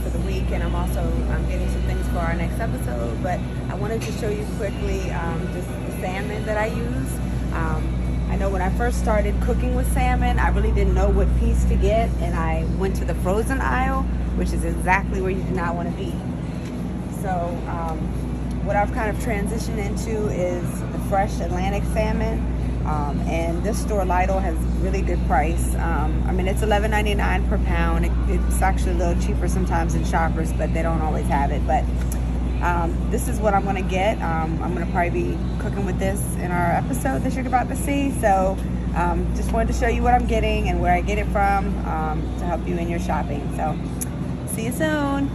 for the week, and I'm getting some things for our next episode. But I wanted to show you quickly just the salmon that I use. I know when I first started cooking with salmon, I really didn't know what piece to get, and I went to the frozen aisle, which is exactly where you do not want to be. So what I've kind of transitioned into is the fresh Atlantic salmon, and this store Lidl has really good price. I mean, it's $11.99 per pound. It's actually a little cheaper sometimes in Shoppers, but they don't always have it. But this is what I'm going to get. I'm going to probably be cooking with this in our episode that you're about to see. So just wanted to show you what I'm getting and where I get it from to help you in your shopping. So see you soon.